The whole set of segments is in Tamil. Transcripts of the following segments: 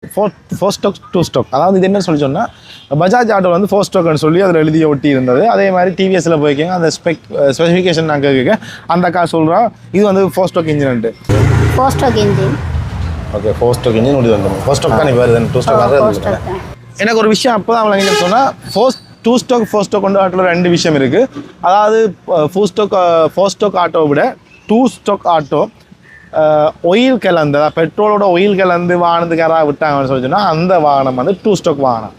Four stroke two stroke. அதாவது இது என்ன சொல்லி சொன்னால் பஜாஜ் ஆட்டோ வந்து ஃபோர் ஸ்டோக்னு சொல்லி அதில் எழுதி ஒட்டி இருந்தது. அதே மாதிரி டிவிஎஸ்ல போய்க்கிங்க அந்த ஸ்பெசிஃபிகேஷன் நான் கேட்க அந்த கார் சொல்கிறோம் இது வந்து ஃபோர் ஸ்டோக் இன்ஜின்ட்டு. Four stroke engine. Okay, four stroke engine முடிவு வந்து ஃபோர் ஸ்டோக் தான் வருது, டூ ஸ்டோக் வர்றது. எனக்கு ஒரு விஷயம் அப்போ தான் அவங்களை சொன்னால் டூ ஸ்டோக் ஃபோர் ஸ்டோக் கொண்டு ஆட்டோவில் ரெண்டு விஷயம் இருக்குது. அதாவது ஃபோர் ஸ்டோக் ஆட்டோவை விட டூ ஸ்டோக் ஆட்டோ ஒயில் கலந்து, அதாவது பெட்ரோலோட ஒயில் கலந்து வாகனத்துக்கு யாராவது விட்டாங்கன்னு சொல்லி சொன்னால் அந்த வாகனம் வந்து டூ ஸ்டோக் வாகனம்.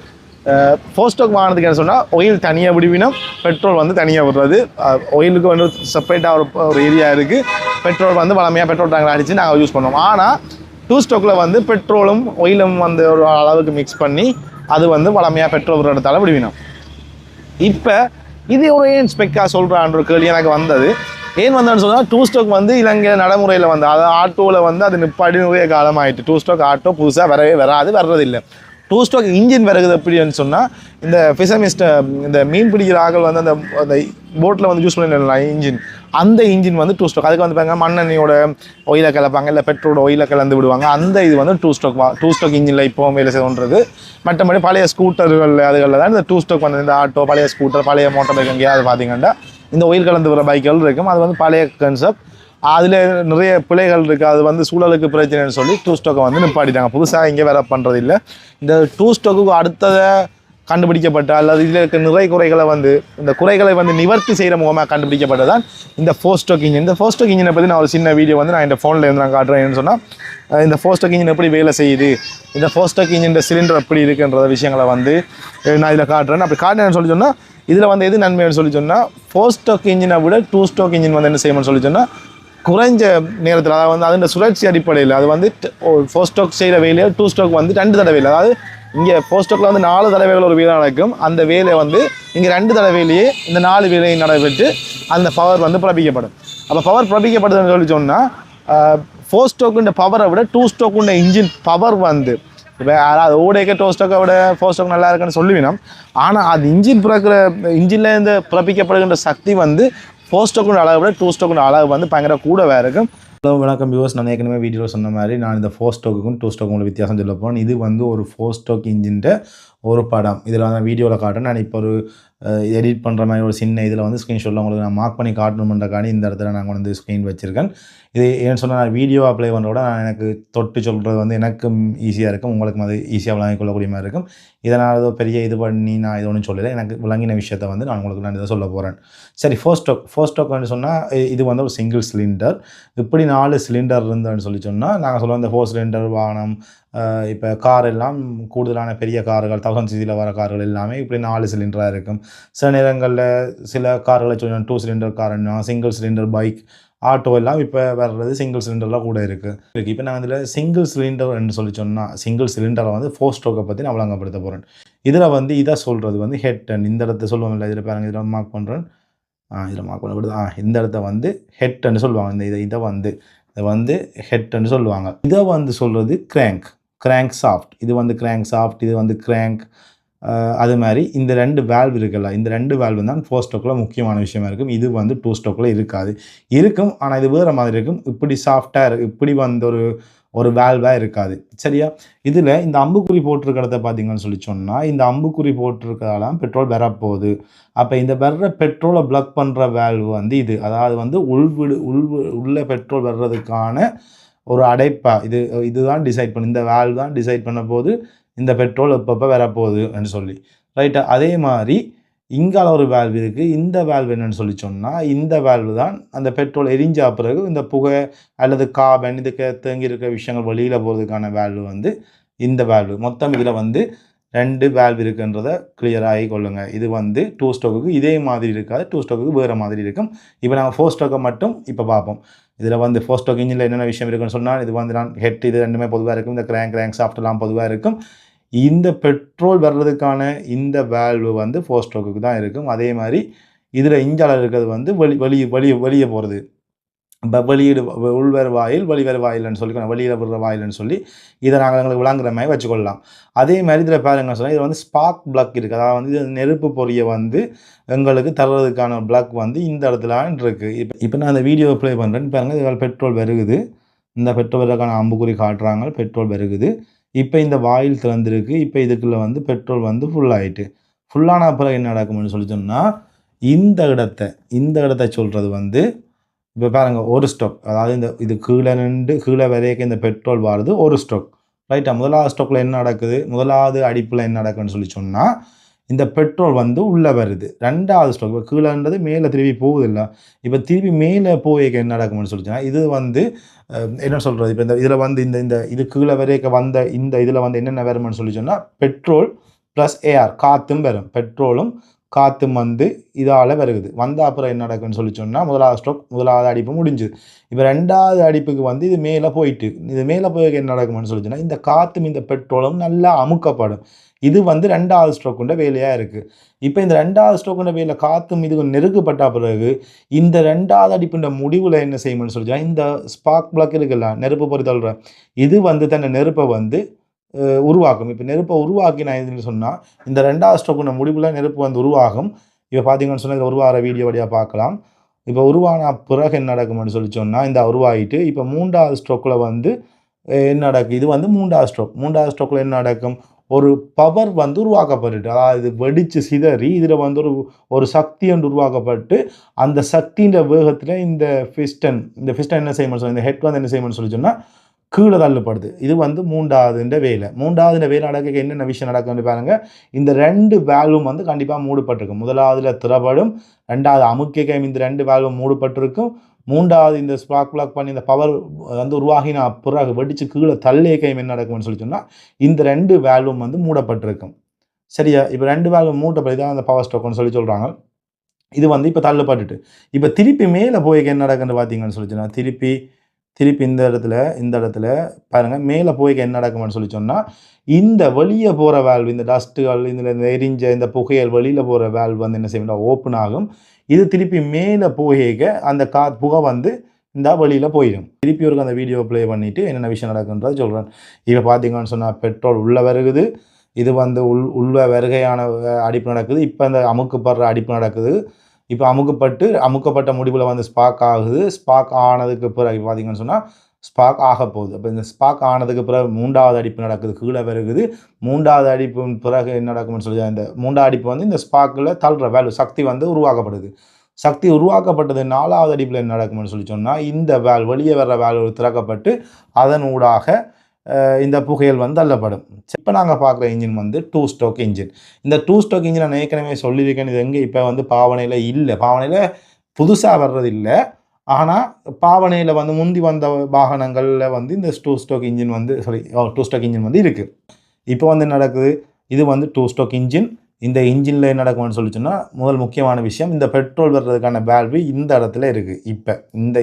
ஃபோர் ஸ்டோக் வாகனத்துக்கு என்ன சொன்னால் ஒயில் தனியாக விடுவினோம், பெட்ரோல் வந்து தனியாக விடுறது. ஒயிலுக்கு வந்து செப்பரேட்டாக ஒரு ஏரியா இருக்குது. பெட்ரோல் வந்து வளமையாக பெட்ரோல் டேங்கில் அடித்து நாங்கள் யூஸ் பண்ணுவோம். ஆனால் டூ ஸ்டோக்கில் வந்து பெட்ரோலும் ஒயிலும் வந்து ஒரு அளவுக்கு மிக்ஸ் பண்ணி அது வந்து வளமையாக பெட்ரோல் விடுற இடத்தால விடுவினோம். இப்போ இது ஒரு ஏன் ஸ்பெக்காக சொல்கிறான்ற ஒரு கேள்வி எனக்கு வந்தது. ஏன் வந்தேன்னு சொன்னால் டூ ஸ்டோக் வந்து இலங்கை நடைமுறையில் வந்து அதாவது ஆட்டோவில் வந்து அது நிப்பாடி நிறைய காலம் ஆகிட்டு. டூ ஸ்டோக் ஆட்டோ புதுசாக வர்றதில்லை. டூ ஸ்டோக் இன்ஜின் வருகிறது எப்படின்னு சொன்னால் இந்த ஃபிஷர்மிஸ்ட் இந்த மீன் பிடிக்கிற ஆக்கள் வந்து அந்த போட்டில் வந்து யூஸ் பண்ணிடலாம் இன்ஜின். அந்த இன்ஜின் வந்து டூ ஸ்டோக். அதுக்கு வந்து பாருங்க மண்ணெண்ணையோட ஒயிலை கலப்பாங்க, இல்லை பெட்ரோலோட ஒயிலை கலந்து விடுவாங்க. அந்த இது வந்து டூ ஸ்டோக் இன்ஜினில் இப்போ வேலை செய்யணுன்றது. மற்றபடி பழைய ஸ்கூட்டர்கள் அதுகளில் தான் இந்த டூ ஸ்டோக் வந்து இந்த ஆட்டோ, பழைய ஸ்கூட்டர், பழைய மோட்டார் பைக் எங்கேயாவது பார்த்தீங்கன்னா இந்த ஒயில் கலந்து வர பைக்குகள் இருக்கும். அது வந்து பழைய கன்செப்ட். அதில் நிறைய பிழைகள் இருக்குது. அது வந்து சூழலுக்கு பிரச்சனைன்னு சொல்லி டூ ஸ்டோக்கை வந்து நிப்பாட்டிட்டாங்க. புதுசாக இங்கே வேற பண்ணுறது இல்லை. இந்த டூ ஸ்டோக்கு அடுத்ததை கண்டுபிடிக்கப்பட்ட அல்லது இதில் இருக்க நிறை குறைகளை வந்து இந்த குறைகளை வந்து நிவர்த்தி செய்கிற முகமாக கண்டுபிடிக்கப்பட்டதான் இந்த ஃபோர் ஸ்டோக் இன்ஜின். இந்த ஃபோர் ஸ்டோக் இன்ஜினை பற்றி நான் ஒரு சின்ன வீடியோ வந்து நான் இந்த ஃபோனில் இருந்து நான் காட்டுறேன்னு சொன்னால் இந்த ஃபோர் ஸ்டோக் இன்ஜின் எப்படி வேலை செய்யுது, இந்த ஃபோர் ஸ்டோக் இன்ஜின் சிலிண்டர் எப்படி இருக்குன்ற விஷயங்களை வந்து நான் இதில் காட்டுறேன். அப்படி காட்டுறேன்னு சொல்லி சொன்னால் இதில் வந்து எது நன்மைன்னு சொல்லி சொன்னால் ஃபோர் ஸ்டோக் இன்ஜினை விட டூ ஸ்டோக் இன்ஜின் வந்து என்ன செய்யணும்னு சொல்லி சொன்னால் குறைஞ்ச நேரத்தில், அதாவது வந்து அதோட சுழற்சி அடிப்படையில் அது வந்து ஃபோர் ஸ்டோக் செய்கிற வேலையை டூ ஸ்டோக் வந்து 2 தடவையில், அதாவது இங்கே ஃபோர் ஸ்டோக்கில் வந்து 4 தடவைகள் ஒரு வேலை நடக்கும். அந்த வேலை வந்து இங்கே 2 தடவையிலேயே இந்த 4 வேலையும் நடைபெற்று அந்த பவர் வந்து பிறப்பிக்கப்படும். அப்போ பவர் பிறப்பிக்கப்படுதுன்னு சொல்லி சொன்னால் ஃபோர் ஸ்டோக்குன்ற பவரை விட டூ ஸ்டோக்குன்ற இன்ஜின் பவர் வந்து இப்போ யாராவது ஓடேக்க டூ ஸ்டோக்கை விட ஃபோர் ஸ்டோக் நல்லா இருக்குன்னு சொல்லுவினோம். ஆனால் அது இன்ஜின்லேருந்து பிறப்பிக்கப்படுகின்ற சக்தி வந்து ஃபோர் ஸ்டோக்குன்ற அளவை விட டூ ஸ்டோக்குன்ற அளவு வந்து பயங்கர கூடவே இருக்கும். ஹலோ வணக்கம் வியூவர்ஸ், நான் ஏற்கனவே வீடியோவில் சொன்ன மாதிரி நான் இந்த ஃபோர் ஸ்டோக்குக்கும் டூ ஸ்டோக்கும் வித்தியாசம் சொல்ல போகிறேன். இது வந்து ஒரு ஃபோர் ஸ்டோக் இன்ஜின் ஒரு படம். இதில் நான் வீடியோவில் காட்டுறேன். நான் இப்போ ஒரு எடிட் பண்ணுற மாதிரி ஒரு சின்ன இதில் வந்து ஸ்க்ரீன்ஷாட்டில் உங்களுக்கு நான் மார்க் பண்ணி காட்டணுமென்றக்காண்டி இந்த இடத்துல நான் வந்து ஸ்க்ரீன் வச்சுருக்கேன். இது ஏன்னு சொன்னால் நான் வீடியோ அப்ளை பண்ணுறத நான் எனக்கு தொட்டு சொல்கிறது வந்து எனக்கும் ஈஸியாக இருக்கும், உங்களுக்கும் அது ஈஸியாக விளங்கிக் கொள்ளக்கூடிய மாதிரி இருக்கும். இதனால் ஏதோ பெரிய இது பண்ணி நான் இது ஒன்றும் சொல்லலை. எனக்கு விளங்கின விஷயத்தை வந்து நான் இதை சொல்ல போகிறேன். சரி, ஃபோர் ஸ்டோக்னு சொன்னால் இது வந்து ஒரு சிங்கிள் சிலிண்டர். இப்படி 4 சிலிண்டர் இருந்ததுன்னு சொல்லி சொன்னால் நாங்கள் சொல்லுவோம் இந்த 4 சிலிண்டர் வாகனம். இப்போ கார் எல்லாம் கூடுதலான பெரிய கார்கள் 1000 cc வர கார்கள் எல்லாமே இப்படி 4 சிலிண்டராக இருக்கும். சில நேரங்களில் சில கார்களை சொல்லணும் 2 cylinder Karnaugh, single cylinder bike, auto எல்லாம் இப்போ வர்றது சிங்கிள் சிலிண்டரில் கூட இருக்குது. இப்போ நான் இதில் சிங்கிள் சிலிண்டர்ன்னு சொல்லி சொன்னால் சிங்கிள் சிலிண்டரை வந்து ஃபோர் ஸ்டோக்கை பற்றி நான் விளங்கப்படுத்த போகிறேன். இதில் வந்து இதை சொல்கிறது வந்து ஹெட் அண்ட் இந்த இடத்த சொல்லுவோம் இல்லை, இதில் பாருங்கள், இதில் மார்க் பண்ணுறேன். இதில் மார்க் பண்ணப்படுது. இந்த இடத்த வந்து ஹெட்ன்னு சொல்லுவாங்க. இதை வந்து ஹெட்ன்னு சொல்லுவாங்க. இதை வந்து சொல்கிறது கிராங்க் சாஃப்ட். இது வந்து கிராங்க் சாஃப்ட், இது வந்து கிராங்க். அது மாதிரி இந்த 2 வேல்வ் இருக்குல்ல, இந்த 2 வேல்வ் தான் ஃபோர் ஸ்டோக்கில் முக்கியமான விஷயமா இருக்கும். இது வந்து டூ ஸ்டோக்கில் இருக்கும். ஆனால் இது வேறு மாதிரி இருக்கும். இப்படி சாஃப்டாக இருக்குது, இப்படி வந்து ஒரு வேல்வாக இருக்காது. சரியா? இதில் இந்த அம்புக்குறி போட்டிருக்கிறத பார்த்தீங்கன்னு சொல்லி சொன்னால் இந்த அம்புக்குறி போட்டிருக்கிறதால பெட்ரோல் வரப்போகுது. அப்போ இந்த வர்ற பெட்ரோலை பிளக் பண்ணுற வேல்வ் வந்து இது, அதாவது வந்து உள்ள பெட்ரோல் வர்றதுக்கான ஒரு அடைப்பாக இதுதான் டிசைட் பண்ணி, இந்த வேல்வ் தான் டிசைட் பண்ண போது இந்த பெட்ரோல் எப்பப்போ வரப்போகுதுன்னு சொல்லி. ரைட்டாக? அதே மாதிரி இங்கால ஒரு வேல்வ் இருக்குது. இந்த வேல்வ் என்னன்னு சொல்லி சொன்னால் இந்த வேல்வ் தான் அந்த பெட்ரோல் எரிஞ்சா பிறகு இந்த புகை அல்லது கார்பன் இதுக்கு தேங்கி இருக்கிற விஷயங்கள் வெளியில் போகிறதுக்கான வேல்வ் வந்து இந்த வேல்வ். மொத்தம் இதில் வந்து 2 வேல்வ் இருக்குன்றதை கிளியராகி கொள்ளுங்கள். இது வந்து டூ ஸ்டோக்குக்கு இதே மாதிரி இருக்காது, டூ ஸ்டோக்குக்கு வேறு மாதிரி இருக்கும். இப்போ நாங்கள் ஃபோர் ஸ்டோக்கை மட்டும் இப்போ பார்ப்போம். இதில் வந்து ஃபோர் ஸ்டோக் இன்ஜினில் என்னென்ன விஷயம் இருக்குன்னு சொன்னால் இது வந்து நான் ஹெட் இது ரெண்டுமே பொதுவாக இருக்கும். இந்த கிராங்க் சாஃப்ட்லாம் பொதுவாக இருக்கும். இந்த பெட்ரோல் வர்றதுக்கான இந்த வேல்வு வந்து ஃபோர் ஸ்டோக்குக்கு தான் இருக்கும். அதே மாதிரி இதில் இஞ்சால இருக்கிறது வந்து வெளியே போகிறது. இப்போ வெளியீடு உள்வேறு வாயில் வெளிவேறு வாயில்னு சொல்லி வெளியில் விடுற வாயில்னு சொல்லி இதை நாங்கள் எங்களுக்கு விளங்குற மாதிரி வச்சுக்கொள்ளலாம். அதே மாதிரி இதில் பாருங்க சொன்னால் இதில் வந்து ஸ்பார்க் பிளக் இருக்குது. அதாவது வந்து இது நெருப்பு பொறியை வந்து எங்களுக்கு தர்றதுக்கான பிளக் வந்து இந்த இடத்துல இருக்குது. இப்போ நான் அந்த வீடியோ ப்ளே பண்ணுறேன்னு பாருங்கள். இதில் பெட்ரோல் வருகுது. இந்த பெட்ரோல் வருவதற்கான அம்புக்குறி காட்டுறாங்க. பெட்ரோல் வருகுது. இப்போ இந்த வாயில் திறந்திருக்கு. இப்போ இதுக்குள்ள வந்து பெட்ரோல் வந்து ஃபுல் ஆயிட்டு. ஃபுல்லான அப்புறம் என்ன நடக்கும்னு சொல்லி சொன்னா, இந்த இடத்த சொல்றது வந்து இப்போ பாருங்க ஒரு ஸ்ட்ரோக். அதாவது இது கீழ நின்று கீழ வரைக்கும் இந்த பெட்ரோல் வாருது ஒரு ஸ்ட்ரோக். ரைட்டா? முதலாவது ஸ்ட்ரோக்ல என்ன நடக்குது? முதலாவது அடிப்புல என்ன நடக்குதுன்னு சொல்லி சொன்னா, இந்த பெட்ரோல் வந்து உள்ள வருது. 2வது ஸ்ட்ரோக் இப்போ கீழன்றது மேல திருப்பி போகுதுல்ல. இப்போ திருப்பி மேல போயிக்க என்ன நடக்கும்னு சொல்லி சொன்னா, இது வந்து என்ன சொல்றது? இப்போ இதுல வந்து இந்த இந்த இது கீழ வரைக்கும் வந்த இதுல வந்து என்னென்ன வரும்னு சொல்லி சொன்னா, பெட்ரோல் பிளஸ் ஏர் காத்தும் வரும். பெட்ரோலும் காத்தும் வந்து இதால வருகுது. வந்த அப்புறம் என்ன நடக்குன்னு சொல்லி சொன்னா, முதலாவது ஸ்ட்ரோக் முதலாவது அடிப்பு முடிஞ்சுது. இப்ப 2வது அடிப்புக்கு வந்து இது மேல போயிட்டு. இது மேல போய் என்ன நடக்கும்னு சொல்லி சொன்னா, இந்த காத்தும் இந்த பெட்ரோலும் நல்லா அமுக்கப்படும். இது வந்து 2வது ஸ்ட்ரோக்குண்ட வேலையா இருக்கு. இப்ப இந்த 2வது ஸ்ட்ரோக்குண்ட வேலை காத்தும் இதுக்கும் நெருக்கப்பட்ட பிறகு, இந்த 2வது அடிப்புண்ட முடிவுல என்ன செய்யும்னு சொல்லி சொன்னா, இந்த ஸ்பார்க் பிளக் இருக்குல்ல, நெருப்பு பொறித்தல்ற இது வந்து தன்னை நெருப்ப வந்து உருவாக்கும். இப்போ நெருப்பை உருவாக்கி நான் எதுன்னு சொன்னால் இந்த 2வது ஸ்ட்ரோக்குன முடிவில் நெருப்பு வந்து உருவாகும். இப்போ பார்த்தீங்கன்னு சொன்னால் இதில் உருவாகிற வீடியோ வழியாக பார்க்கலாம். இப்போ உருவான பிறகு என்ன நடக்கும்னு சொல்லி சொன்னால் இந்த உருவாகிட்டு இப்போ 3வது ஸ்ட்ரோக்கில் வந்து என்ன நடக்கும்? இது வந்து 3வது ஸ்ட்ரோக். 3வது ஸ்ட்ரோக்கில் என்ன நடக்கும்? ஒரு பவர் வந்து உருவாக்கப்பட்டுட்டு அதாவது வெடித்து சிதறி இதில் வந்து ஒரு சக்தி ஒன்று உருவாக்கப்பட்டு அந்த சக்தியின் வேகத்தில் இந்த ஃபிஸ்டன் என்ன செய்யணும்னு சொல்லி இந்த ஹெட் வந்து என்ன செய்யணும்னு சொல்லி சொன்னால் கீழே தள்ளப்படுது. இது வந்து 3வது வேலை. 3வது வேலை நடக்க என்னென்ன விஷயம் நடக்கும்னு பாருங்க. இந்த 2 வேல்வும் வந்து கண்டிப்பாக மூடப்பட்டிருக்கும். முதலாவதுல திறப்படும், 2வது அமுக்கியம் இந்த 2 வேல்வும் மூடப்பட்டிருக்கும். 3வது இந்த ஸ்பார்க் பிளக் பண்ணி இந்த பவர் வந்து உருவாகின பிறகு வெடிச்சு கீழே தள்ளியக்கையும் என்ன நடக்கும்னு சொல்லி சொன்னால் இந்த 2 வேல்வும் வந்து மூடப்பட்டிருக்கும். சரியா? இப்போ 2 வேல்வும் மூடப்பட்டு தான் அந்த பவர் ஸ்ட்ரோக்னு சொல்லி சொல்கிறாங்க. இது வந்து இப்போ தள்ளப்பட்டுட்டு இப்போ திருப்பி மேலே போய் என்ன நடக்குன்னு பார்த்தீங்கன்னு சொல்லி சொன்னால் திருப்பி இந்த இடத்துல பாருங்க மேலே போய் என்ன நடக்கும்னு சொல்லி சொன்னால் இந்த வெளியே போகிற வேல்வ் இந்த டஸ்ட்டுகள் இதில் எரிஞ்ச இந்த புகையல் வெளியில் போகிற வேல்வ் வந்து என்ன செய்யணும் ஓப்பன் ஆகும். இது திருப்பி மேலே போக அந்த புகை வந்து இந்த வெளியில் போயிடும். திருப்பி ஒரு அந்த வீடியோ ப்ளே பண்ணிவிட்டு என்னென்ன விஷயம் நடக்குன்றதை சொல்கிறேன். இப்போ பார்த்தீங்கன்னு சொன்னால் பெட்ரோல் உள்ளே வருகுது. இது வந்து உள்ள வருகையான அடிப்பு நடக்குது. இப்போ இந்த அமுக்கப்படுற அடிப்பு நடக்குது. இப்போ அமுக்கப்பட்ட முடிவில் வந்து ஸ்பார்க் ஆகுது. ஸ்பார்க் ஆனதுக்கு பிறகு பார்த்தீங்கன்னு சொன்னால் ஸ்பார்க் ஆக போகுது. அப்போ இந்த ஸ்பார்க் ஆனதுக்கு பிறகு 3வது அடிப்பு நடக்குது. கீழே வருகுது. 3வது அடிப்பு பிறகு என்ன நடக்கும்னு சொல்லி இந்த 3வது அடிப்பு வந்து இந்த ஸ்பார்க்கில் தள்ளுற வேல்வ் சக்தி வந்து உருவாக்கப்படுது. சக்தி உருவாக்கப்பட்டது 4வது அடிப்பில் என்ன நடக்கும்னு சொல்லி சொன்னால் இந்த வெளியே வர்ற வேல்வ் திறக்கப்பட்டு அதன் ஊடாக இந்த புகையல் வந்து தள்ளப்படும். இப்போ நாங்கள் பார்க்குற இன்ஜின் வந்து 2 ஸ்ட்ரோக் இன்ஜின். இந்த 2 ஸ்ட்ரோக் இன்ஜின் நான் ஏற்கனவே சொல்லியிருக்கேன். இது எங்கே இப்போ வந்து பாவனையில் இல்லை. பாவனையில் புதுசாக வர்றது இல்லை. ஆனால் பாவனையில் வந்து முந்தி வந்த வாகனங்களில் வந்து இந்த 2 ஸ்ட்ரோக் இன்ஜின் வந்து 2 ஸ்ட்ரோக் இன்ஜின் வந்து இருக்குது. இப்போ வந்து என்ன நடக்குது? இது வந்து 2 ஸ்ட்ரோக் இன்ஜின். இந்த இன்ஜினில் என்ன நடக்கும்னு சொல்லிச்சுன்னா முதல் முக்கியமான விஷயம் இந்த பெட்ரோல் வர்றதுக்கான வேல்வு இந்த இடத்துல இருக்குது. இப்போ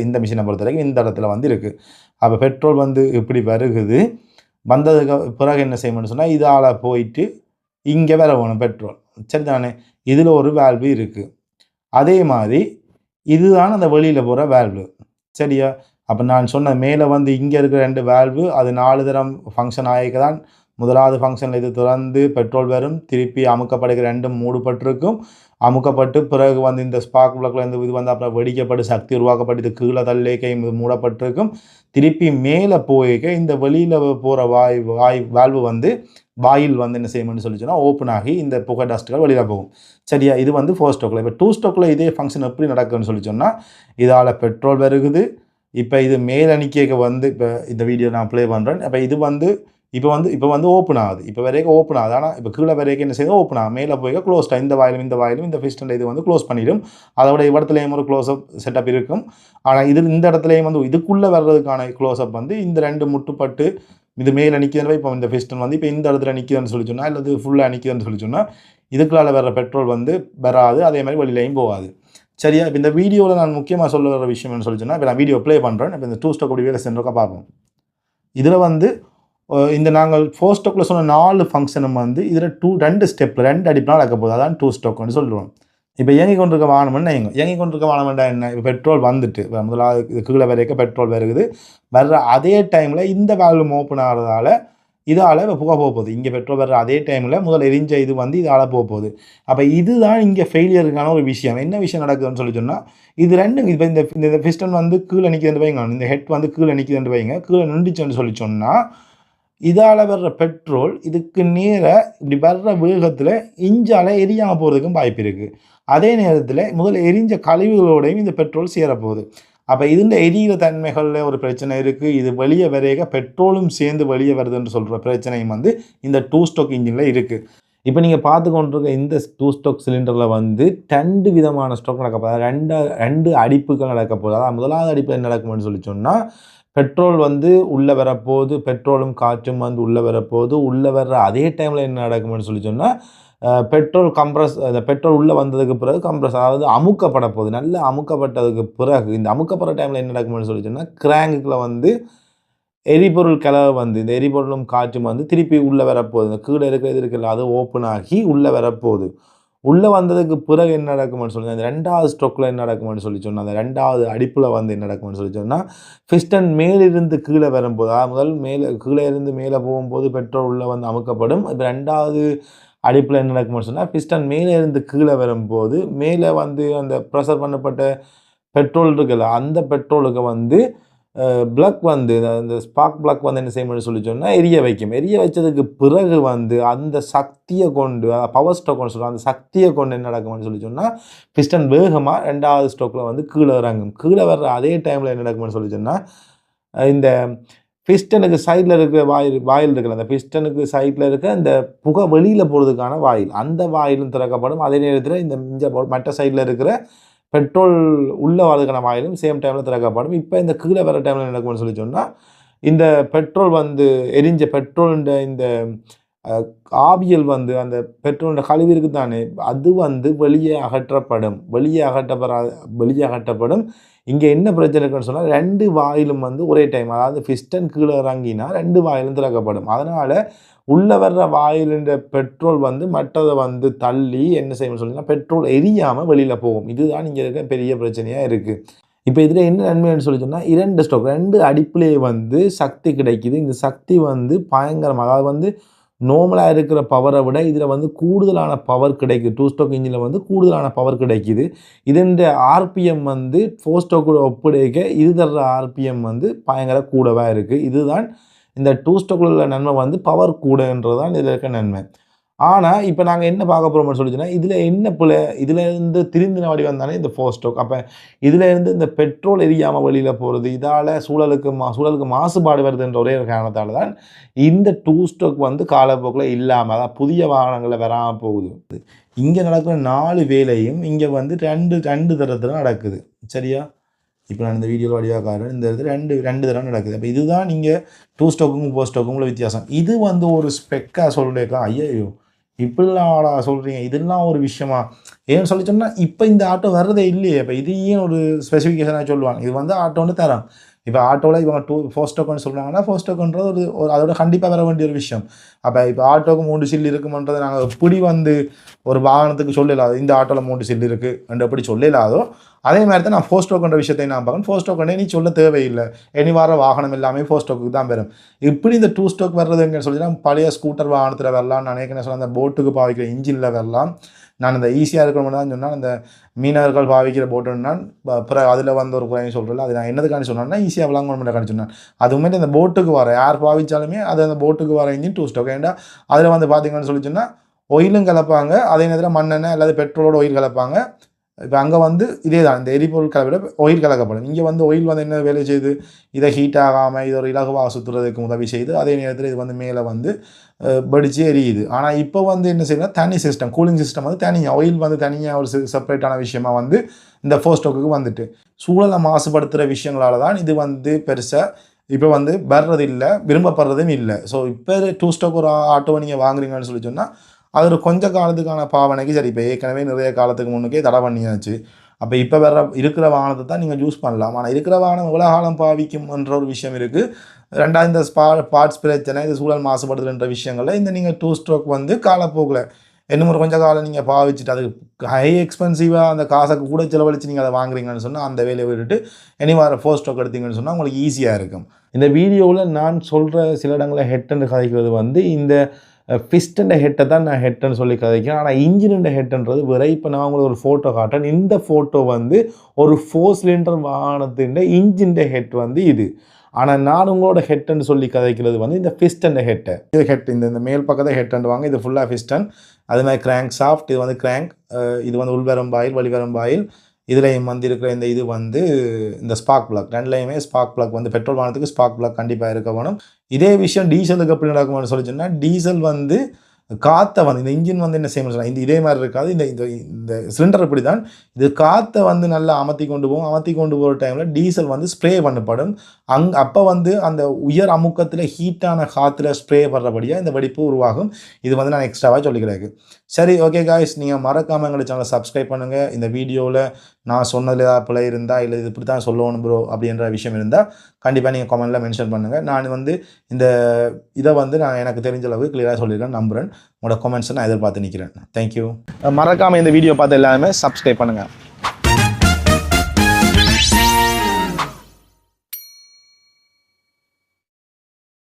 இந்த மிஷினை பொறுத்த வரைக்கும் இந்த இடத்துல வந்து இருக்குது. அப்போ பெட்ரோல் வந்து இப்படி வருகுது. வந்ததுக்கு பிறகு என்ன செய்யணும்னு சொன்னால் இதால் போயிட்டு இங்கே வர வேணும் பெட்ரோல். சரி தானே? இதில் ஒரு வேல்வு இருக்குது. அதே மாதிரி இதுதான் அந்த வெளியில் போகிற வேல்வு. சரியா? அப்போ நான் சொன்ன மேலே வந்து இங்கே இருக்கிற 2 வேல்வு அது 4 தரம் ஃபங்க்ஷன் ஆகிக்க தான் முதலாவது ஃபங்க்ஷனில் இது திறந்து பெட்ரோல் வரும். திருப்பி அமுக்கப்படுகிற 2 மூடப்பட்டிருக்கும். அமுக்கப்பட்டு பிறகு வந்து இந்த ஸ்பார்க் பிளக்கில் இருந்து இது வந்து அப்புறம் வெடிக்கப்பட்டு சக்தி உருவாக்கப்பட்டு இது கீழே தள்ளிக்கையும் இது மூடப்பட்டிருக்கும். திருப்பி மேலே போய்க்க இந்த வெளியில் போகிற வால்வு வந்து வாயில் வந்து என்ன செய்யணும்னு சொல்லி சொன்னால் ஓப்பன் ஆகி இந்த புகை டஸ்ட்டுகள் வெளியில் போகும். சரியா? இது வந்து 4 ஸ்ட்ரோக்கில். இப்போ 2 ஸ்ட்ரோக்கில் இதே ஃபங்க்ஷன் எப்படி நடக்குதுன்னு சொல்லி சொன்னால் இதால் பெட்ரோல் வருகுது. இப்போ இது மேலே நிற்க வந்து இப்போ இந்த வீடியோ நான் ப்ளே பண்ணுறேன். அப்போ இது வந்து இப்போ வந்து ஓப்பன் ஆகுது. இப்போ வரைக்கும் ஓப்பன் ஆகுது. ஆனால் இப்போ கீழே வரைக்கும் என்ன செய்யுது? ஓப்பன் ஆகும். மேலே போய் க்ளோஸ்டாக இந்த வாயிலும் இந்த ஃபிஸ்டன் இது வந்து க்ளோஸ் பண்ணிடும். அதோட இடத்துலையும் ஒரு க்ளோஸ்அப் செட்டப் இருக்கும். ஆனால் இந்த இடத்துலையும் வந்து இதுக்குள்ளே வர்றதுக்கான க்ளோஸ்அப் வந்து இந்த 2 முட்டுப்பட்டு இது மேலே நிற்கிதுன்னு இப்போ இந்த ஃபிஸ்டன் வந்து இப்போ இந்த இடத்துல நிற்கிதுன்னு சொல்லி சொன்னால் அல்லது ஃபுல்லாக நிற்கிதுன்னு சொல்லி சொன்னால் இதுக்குள்ளால் வர்ற பெட்ரோல் வந்து வராது. அதே மாதிரி வெளியிலையும் போகாது. சரியா? இப்போ இந்த வீடியோவில் நான் முக்கியமாக சொல்ல வர விஷயம்னு சொல்லி சொன்னால் இப்போ நான் வீடியோ ப்ளே பண்ணுறேன். இப்போ இந்த 2 ஸ்ட்ரோக் வீடியோ சென்றுக்கா பார்ப்போம். இதில் வந்து இந்த நாங்கள் 4 ஸ்ட்ரோக்கில் சொன்ன 4 ஃபங்க்ஷனும் வந்து இதில் 2 ஸ்டெப்பில் 2 அடிப்பினால் நடக்க போகுது. அதான் 2 ஸ்ட்ரோக்னு சொல்லுவோம். இப்போ இயங்கி கொண்டிருக்க வாகனம்னா இயங்கி கொண்டிருக்க வாகனம்னா என்ன? இப்போ பெட்ரோல் வந்துட்டு முதலாவது கீழே வரைக்கும் பெட்ரோல் வருகுது. வர்ற அதே டைமில் இந்த வேல்வ் ஓப்பன் ஆகிறதால இதால் இப்போ புகை போக போகுது. இங்கே பெட்ரோல் வர்ற அதே டைமில் முதல் எரிஞ்ச இது வந்து இதால் போக போகுது. அப்போ இதுதான் இங்கே ஃபெயிலியருக்கான ஒரு விஷயம். என்ன விஷயம் நடக்குதுன்னு சொல்லி சொன்னால் இது 2 இப்போ இந்த பிஸ்டன் வந்து கீழே நிற்கிதுன்னு வைங்க. இந்த ஹெட் வந்து கீழே நிற்கிதுன்னு வைங்க. கீழே நின்றுச்சுன்னு சொல்லி சொன்னால் இதால் வர்ற பெட்ரோல் இதுக்கு நேராக இப்படி வர்ற வேகத்தில் இஞ்சால் எரியாமல் போகிறதுக்கும் வாய்ப்பு இருக்குது. அதே நேரத்தில் முதல்ல எரிஞ்ச கழிவுகளோடையும் இந்த பெட்ரோல் சேரப்போகுது. அப்போ இதுண்ட எரியிற தன்மைகளில் ஒரு பிரச்சனை இருக்குது. இது வெளியே வரைக பெட்ரோலும் சேர்ந்து வெளியே வருதுன்னு சொல்கிற பிரச்சனையும் வந்து இந்த 2 ஸ்டோக் இன்ஜினில் இருக்குது. இப்போ நீங்கள் பார்த்து கொண்டிருக்க இந்த 2 ஸ்டோக் சிலிண்டரில் வந்து 2 விதமான ஸ்டோக் நடக்க போகுது. ரெண்டு அடிப்புகள் நடக்க போகுது. அதாவது முதலாவது அடிப்பு என்ன நடக்கும்னு சொல்லி சொன்னால், பெட்ரோல் வந்து உள்ளே வரப்போகுது, பெட்ரோலும் காற்றும் வந்து உள்ளே வரப்போகுது. உள்ளே வர்ற அதே டைமில் என்ன நடக்கும்னு சொல்லி சொன்னால், பெட்ரோல் அந்த பெட்ரோல் உள்ளே வந்ததுக்கு பிறகு அதாவது அமுக்கப்பட போகுது. நல்லா அமுக்கப்பட்டதுக்கு பிறகு இந்த அமுக்கப்படுற டைமில் என்ன நடக்கும்னு சொல்லி சொன்னால், கிராங்குக்குள்ள வந்து எரிபொருள் கலவை வந்து இந்த எரிபொருளும் காற்றும் வந்து திருப்பி உள்ளே வரப்போகுது. இந்த கீழே இருக்குல்ல அது ஓப்பன் ஆகி உள்ளே வரப்போகுது. உள்ளே வந்ததுக்கு பிறகு என்ன நடக்கும்னு சொல்லி அந்த 2வது ஸ்ட்ரோக்கில் என்ன நடக்கும்னு சொல்லி சொன்னால், அந்த 2வது அடிப்பில் வந்து என்ன நடக்கும்னு சொல்லி சொன்னால், பிஸ்டன் மேலிருந்து கீழே வரும்போது, முதல் கீழே இருந்து மேலே போகும்போது பெட்ரோல் உள்ளே வந்து அமுக்கப்படும். இப்போ 2வது அடிப்பில் என்ன நடக்கும்னு சொன்னால், பிஸ்டன் மேலே இருந்து கீழே வரும்போது மேலே வந்து அந்த ப்ரெஷர் பண்ணப்பட்ட பெட்ரோல் இருக்குல்ல அந்த பெட்ரோலுக்கு வந்து பிளக் வந்து அந்த ஸ்பார்க் பிளக் வந்து என்ன செய்யணும்னு சொல்லி சொன்னால் எரிய வைக்கும். எரிய வச்சதுக்கு பிறகு வந்து அந்த சக்தியை கொண்டு பவர் ஸ்ட்ரோக்னு சொல்லுவாங்க. அந்த சக்தியை கொண்டு என்ன நடக்கும்னு சொல்லி சொன்னால், பிஸ்டன் வேகமாக 2வது ஸ்ட்ரோக்கில் வந்து கீழே இறங்கும். கீழே வர்ற அதே டைமில் என்ன நடக்கும்னு சொல்லி சொன்னால், இந்த பிஸ்டனுக்கு சைடில் இருக்கிற வாயில் இருக்குல்ல, அந்த பிஸ்டனுக்கு சைடில் இருக்க அந்த புகை வெளியில் போகிறதுக்கான வாயில், அந்த வாயிலும் திறக்கப்படும். அதே நேரத்தில் இந்த மற்ற சைடில் இருக்கிற பெட்ரோல் உள்ளே வரதுக்கான வாயிலும் சேம் டைமில் திறக்கப்படும். இப்போ இந்த கீழே வர டைமில் நடக்கும்னு சொல்லி சொன்னால், இந்த பெட்ரோல் வந்து எரிஞ்ச பெட்ரோலுன்ற இந்த ஆவியல் வந்து அந்த பெட்ரோலோட கழிவு இருக்குது தானே, அது வந்து வெளியே அகற்றப்படும். இங்கே என்ன பிரச்சனை இருக்குன்னு சொன்னால், 2 வாயிலும் வந்து ஒரே டைம், அதாவது பிஸ்டன் கீழே இறங்கினா 2 வாயிலும் திறக்கப்படும். அதனால் உள்ளே வர்ற வாயிலுன்ற பெட்ரோல் வந்து மற்றதை வந்து தள்ளி என்ன செய்யணும்னு சொன்னால், பெட்ரோல் எரியாமல் வெளியில் போகும். இதுதான் இங்கே இருக்க பெரிய பிரச்சனையாக இருக்குது. இப்போ இதில் என்ன நன்மைன்னு சொல்லி சொன்னால், 2 ஸ்ட்ரோக் 2 அடிப்பிலே வந்து சக்தி கிடைக்குது. இந்த சக்தி வந்து பயங்கரமாக, அதாவது வந்து நார்மலாக இருக்கிற பவரை விட இதில் வந்து கூடுதலான பவர் கிடைக்குது. 2 ஸ்ட்ரோக் இன்ஜினில் வந்து கூடுதலான பவர் கிடைக்குது. இதோட ஆர்பிஎம் வந்து 4 ஸ்ட்ரோக்கோட ஒப்படைக்க இது தர்ற ஆர்பிஎம் வந்து பயங்கர கூடவாக இருக்குது. இதுதான் இந்த 2 ஸ்ட்ரோக்கில் உள்ள நன்மை வந்து பவர் கூடன்றது தான் இதில் இருக்க நன்மை. ஆனால் இப்போ நாங்கள் என்ன பார்க்க போகிறோம்னு சொல்லிச்சுன்னா, இதில் என்ன பிள்ளை, இதிலேருந்து திருந்தின வடிவம் தானே இந்த 4 ஸ்ட்ரோக். அப்போ இதிலேருந்து இந்த பெட்ரோல் எரியாமல் வெளியில் போகிறது, இதால் சூழலுக்கு மாசுபாடு வருதுன்ற ஒரே காரணத்தால் தான் இந்த 2 ஸ்ட்ரோக் வந்து காலப்போக்கில் இல்லாமல், அதான் புதிய வாகனங்களில் வராமல் போகுது. இங்கே நடக்கிற 4 வேலையும் இங்கே வந்து ரெண்டு தரத்தில் நடக்குது. சரியா? இப்போ நான் இந்த வீடியோவில் வடிவாக காரணம் இந்த இடத்துல ரெண்டு தடவை நடக்குது. அப்போ இதுதான் நீங்கள் 2 ஸ்ட்ரோக்குக்கும் 4 ஸ்ட்ரோக்குக்கும் உள்ள வித்தியாசம். இது வந்து ஒரு ஸ்பெக்காக சொல்லியிருக்கலாம். ஐயோ இப்படிலாம் சொல்கிறீங்க, இதெல்லாம் ஒரு விஷயமா ஏன்னு சொல்லி சொன்னால், இப்போ இந்த ஆட்டோ வர்றதே இல்லையே. இப்போ இது ஏன் ஒரு ஸ்பெசிஃபிகேஷனாக சொல்லுவாங்க. இது வந்து ஆட்டோன்னு தரம். இப்போ ஆட்டோவில் இவங்க 4 ஸ்ட்ரோக்குன்னு சொல்கிறாங்கன்னா, 4 ஸ்ட்ரோக்குன்றது ஒரு அதோட கண்டிப்பாக வர வேண்டிய ஒரு விஷயம். அப்போ இப்போ ஆட்டோவுக்கு 3 சில்லு இருக்குமன்றதை நாங்கள் எப்படி வந்து ஒரு வாகனத்துக்கு சொல்லலாது, இந்த ஆட்டோவில் 3 சில்லு இருக்குது எப்படி சொல்லலாதோ, அதே மாதிரி தான் நான் 4 ஸ்ட்ரோக்குன்ற விஷயத்தை நான் பார்க்கணும். 4 ஸ்ட்ரோக்குன்னே நீ சொல்ல தேவையில்லை. இனி வர வாகனம் எல்லாமே 4 ஸ்ட்ரோக்கு தான் பெறும். இப்படி இந்த 2 ஸ்ட்ரோக் வர்றதுன்னு சொல்லினா, பழைய ஸ்கூட்டர் வாகனத்தில் வரலாம், நான் ஏற்கனவே சொன்ன அந்த போட்டுக்கு பாவிக்கிற இன்ஜினில் வரலாம். நான் இந்த ஈஸியாக இருக்கணும்னு தான் சொன்னால், அந்த மீனவர்கள் பாவிக்கிற போட்டுன்னா அப்புறம் அதில் வந்து ஒரு குறையும் சொல்கிறல, அது நான் என்னதுக்காண்டி சொன்னேன்னா ஈஸியாக விளங்கணும்னு சொன்னேன். அதுவுமே இந்த போட்டுக்கு வர யார் பாவிச்சாலுமே அது அந்த போட்டுக்கு வர இன்ஜின் 2 ஸ்ட்ரோக். ஏன்னா அதில் வந்து பார்த்தீங்கன்னு சொல்லி சொன்னால் ஒயிலும் கலப்பாங்க, அதே நேரத்தில் மண்ணெண்ணெய் அல்லது பெட்ரோலோட ஒயில் கலப்பாங்க. இப்போ அங்கே வந்து இதே தான், இந்த எரிபொருள் கலவையில் ஒயில் கலக்கப்படும். இங்கே வந்து ஒயில் வந்து என்ன வேலை செய்யுது, இதை ஹீட் ஆகாமல் இது ஒரு இலகுவாக சுற்றுறதுக்கு உதவி செய்யுது. அதே நேரத்தில் இது வந்து மேலே வந்து படித்து எரியுது. ஆனால் இப்போ வந்து என்ன செய்யணும், தனி சிஸ்டம், கூலிங் சிஸ்டம் வந்து தனியாக, ஆயில் வந்து தனியாக ஒரு செப்பரேட்டான விஷயமாக வந்து இந்த 4 ஸ்ட்ரோக்குக்கு வந்துட்டு சூழலை மாசுபடுத்துகிற விஷயங்களால் தான் இது வந்து பெருசாக இப்போ வந்து வர்றதில்லை, விரும்பப்படுறதும் இல்லை. ஸோ இப்போ 2 ஸ்ட்ரோக் ஒரு ஆட்டோவை நீங்கள் வாங்குறீங்கன்னு சொல்லி சொன்னால், அது ஒரு கொஞ்ச காலத்துக்கான பாவனைக்கு சரி. இப்போ ஏற்கனவே நிறைய காலத்துக்கு முன்னுக்கே தடை பண்ணியாச்சு. அப்போ இப்போ இருக்கிற வாகனத்தை தான் நீங்கள் யூஸ் பண்ணலாம். ஆனால் இருக்கிற வாகனம் எவ்வளோ காலம் பாவிக்கும்ன்ற ஒரு விஷயம் இருக்குது. ரெண்டாவது இந்த பார்ட்ஸ் பிரச்சனை, இது சூழல் மாசுபடுதுன்ற விஷயங்களில் இந்த நீங்கள் 2 ஸ்ட்ரோக் வந்து காலப்போக்கில் இன்னும் ஒரு கொஞ்சம் காலம் நீங்கள் பாவிச்சுட்டு அதுக்கு ஹை எக்ஸ்பென்சிவாக அந்த காசுக்கு கூட செலவழித்து நீங்கள் அதை வாங்குறீங்கன்னு சொன்னால், அந்த வேலையை விட்டுட்டு இனி வர 4 ஸ்ட்ரோக் எடுத்தீங்கன்னு சொன்னால் உங்களுக்கு ஈஸியாக இருக்கும். இந்த வீடியோவில் நான் சொல்கிற சில இடங்களில் ஹெட்டுன்னு கதைக்கிறது வந்து இந்த பிஸ்டன்ட ஹெட்டை தான் நான் ஹெட்டுன்னு சொல்லி கதைக்கிறேன். ஆனால் இன்ஜினுடைய ஹெட்டுன்றது வேறு. இப்போ நான் உங்களுக்கு ஒரு ஃபோட்டோ காட்டுறேன். இந்த ஃபோட்டோ வந்து ஒரு 4 சிலிண்டர் வாகனத்தின் இன்ஜின் ஹெட் வந்து இது. ஆனால் நான் உங்களோட ஹெட்டுன்னு சொல்லி கதைக்கிறது வந்து இந்த ஃபிஸ்டன் ஹெட்டு. இது ஹெட் இந்த மேல் பக்கத்தை ஹெட்டுன்னு வாங்க. இது ஃபுல்லாக ஃபிஸ்டன். அது மாதிரி கிராங்க் சாஃப்ட். இது வந்து கிராங்க். இது வந்து உள்வரம்பாயில் வழிவரம்பாயில். இதுலேயும் வந்து இருக்கிற இந்த இது வந்து இந்த ஸ்பார்க் பிளக். ரெண்டுலேயுமே ஸ்பார்க் பிளக் வந்து பெட்ரோல் வாகனத்துக்கு ஸ்பார்க் பிளக் கண்டிப்பாக இருக்க வேணும். இதே விஷயம் டீசலுக்கு எப்படி நடக்கும்னு சொல்லி சொன்னால் டீசல் வந்து காற்றை வந்து இந்த இன்ஜின் வந்து என்ன செய்யணும்னு சொன்னால் இதே மாதிரி இருக்காது. இந்த சிலிண்டர் இப்படி தான். இது காற்றை வந்து நல்லா அமர்த்தி கொண்டு போகும். அமர்த்தி கொண்டு போகிற டைமில் டீசல் வந்து ஸ்ப்ரே பண்ணப்படும். அப்போ வந்து அந்த உயர் அமுக்கத்தில் ஹீட்டான காற்றுல ஸ்ப்ரே பண்ணுறபடியாக இந்த வெடிப்பு உருவாகும். இது வந்து நான் எக்ஸ்ட்ராவாக சொல்லிக்கிறேன். சரி, ஓகே காய்ஸ், நீங்கள் மறக்காமல் எங்களை சேனலை சப்ஸ்கிரைப் பண்ணுங்கள். இந்த வீடியோவில் நான் சொன்னதில் ஏதாவது பிழை இருந்தால் இல்லை இது இப்படி தான் சொல்லணும் ப்ரோ அப்படின்ற விஷயம் இருந்தால் கண்டிப்பாக நீங்கள் கமெண்ட்டில் மென்ஷன் பண்ணுங்கள். நான் வந்து இந்த இதை வந்து நான் எனக்கு தெரிஞ்ச அளவுக்கு கிளியராக சொல்லியிருக்கேன் நம்புகிறேன். உங்களோட கமெண்ட்ஸை நான் எதிர்பார்த்து நிற்கிறேன். தேங்க்யூ. மறக்காமல் இந்த வீடியோ பார்த்து எல்லாருமே சப்ஸ்கிரைப் பண்ணுங்கள்.